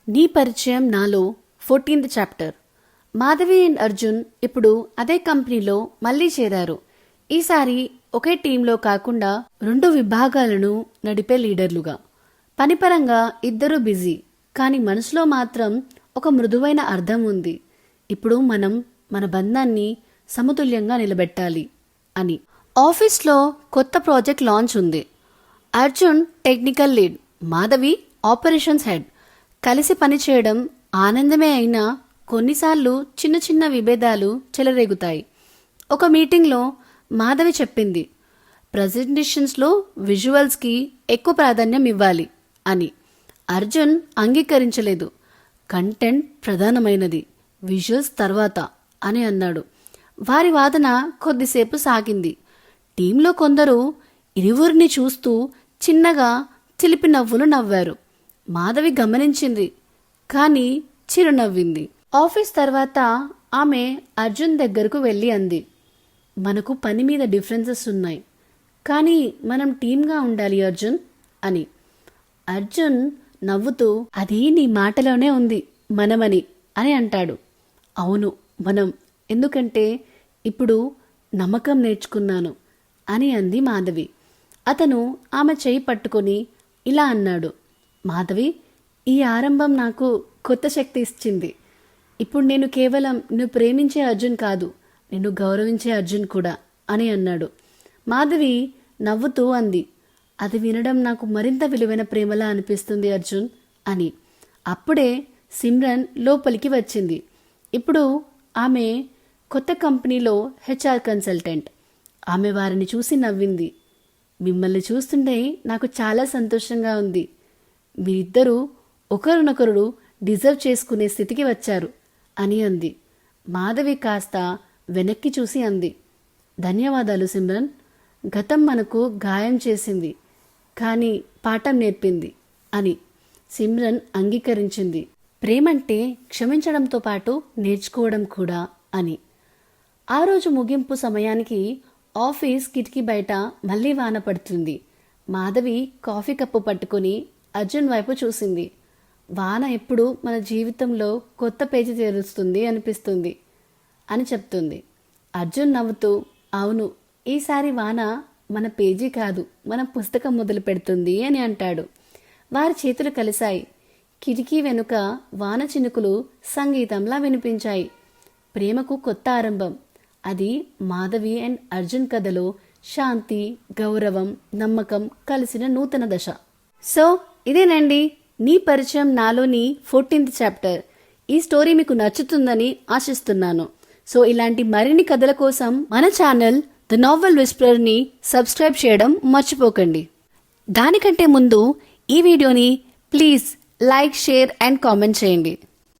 నీ పరిచయం నాలో 14th chapter. Madhavi and Arjun ఇప్పుడు అదే కంపెనీలో మళ్లీ చేరారు. ఈసారి ఒకే టీంలో కాకుండా 2 విభాగాలను నడిపే లీడర్లుగా. పనిపరంగా ఇద్దరూ బిజీ, కానీ మనసులో మాత్రం ఒక మృదువైన అర్థం ఉంది. ఇప్పుడు మనం మన బంధాన్ని సమతుల్యంగా నిలబెట్టాలి అని. ఆఫీస్లో కొత్త ప్రాజెక్ట్ లాంచ్ ఉంది. Arjun technical lead, Madhavi operations head. కలిసి పనిచేయడం ఆనందమే అయినా కొన్నిసార్లు చిన్న చిన్న విభేదాలు చెలరేగుతాయి. ఒక మీటింగ్లో మాధవి చెప్పింది, ప్రజెంటేషన్స్లో విజువల్స్కి ఎక్కువ ప్రాధాన్యం ఇవ్వాలి అని. అర్జున్ అంగీకరించలేదు. కంటెంట్ ప్రధానమైనది, విజువల్స్ తర్వాత అని అన్నాడు. వారి వాదన కొద్దిసేపు సాగింది. టీంలో కొందరు ఇరువురిని చూస్తూ చిన్నగా చిలిపి నవ్వులు నవ్వారు. మాధవి గమనించింది, కానీ చిరునవ్వింది. ఆఫీస్ తర్వాత ఆమె అర్జున్ దగ్గరకు వెళ్ళి అంది, మనకు పని మీద డిఫరెన్సెస్ ఉన్నాయి, కానీ మనం టీమ్గా ఉండాలి అర్జున్ అని. అర్జున్ నవ్వుతూ, అది నీ మాటలోనే ఉంది మనమని అని అంటాడు. అవును మనం, ఎందుకంటే ఇప్పుడు నమ్మకం నేర్చుకున్నాను అని అంది మాధవి. అతను ఆమె చేయి పట్టుకొని ఇలా అన్నాడు, మాధవి, ఈ ఆరంభం నాకు కొత్త శక్తి ఇచ్చింది. ఇప్పుడు నేను కేవలం నువ్వు ప్రేమించే అర్జున్ కాదు, నిన్ను గౌరవించే అర్జున్ కూడా అని అన్నాడు. మాధవి నవ్వుతూ అంది, అది వినడం నాకు మరింత విలువైన ప్రేమలా అనిపిస్తుంది అర్జున్ అని. అప్పుడే సిమ్రన్ లోపలికి వచ్చింది. ఇప్పుడు ఆమె కొత్త కంపెనీలో హెచ్ఆర్ కన్సల్టెంట్. ఆమె వారిని చూసి నవ్వింది. మిమ్మల్ని చూస్తుంటే నాకు చాలా సంతోషంగా ఉంది. మీరిద్దరూ ఒకరినొకరు డిజర్వ్ చేసుకునే స్థితికి వచ్చారు అని అంది. మాధవి కాస్త వెనక్కి చూసి అంది, ధన్యవాదాలు సిమ్రన్. గతం మనకు గాయం చేసింది, కానీ పాఠం నేర్పింది అని. సిమ్రన్ అంగీకరించింది. ప్రేమంటే క్షమించడంతో పాటు నేర్చుకోవడం కూడా అని. ఆ రోజు ముగింపు సమయానికి ఆఫీస్ కిటికీ బయట మళ్లీ వాన పడుతుంది. మాధవి కాఫీ కప్పు పట్టుకుని అర్జున్ వైపు చూసింది. వాన ఎప్పుడు మన జీవితంలో కొత్త పేజీ తెరుస్తుంది అనిపిస్తుంది అని చెప్తుంది. అర్జున్ నవ్వుతూ, అవును, ఈసారి వాన మన పేజీ కాదు, మన పుస్తకం మొదలు పెడుతుంది అని అంటాడు. వారి చేతులు కలిశాయి. కిటికీ వెనుక వాన చినుకులు సంగీతంలా వినిపించాయి. ప్రేమకు కొత్త ఆరంభం. అది మాధవి అండ్ అర్జున్ కథలో శాంతి, గౌరవం, నమ్మకం కలిసిన నూతన దశ. సో ఇదేనండి నీ పరిచయం నాలోని 14th చాప్టర్. ఈ స్టోరీ మీకు నచ్చుతుందని ఆశిస్తున్నాను. సో ఇలాంటి మరిన్ని కథల కోసం మన ఛానల్ ద నావెల్ విస్పరర్ని సబ్స్క్రైబ్ చేయడం మర్చిపోకండి. దానికంటే ముందు ఈ వీడియోని please like, share and comment చేయండి.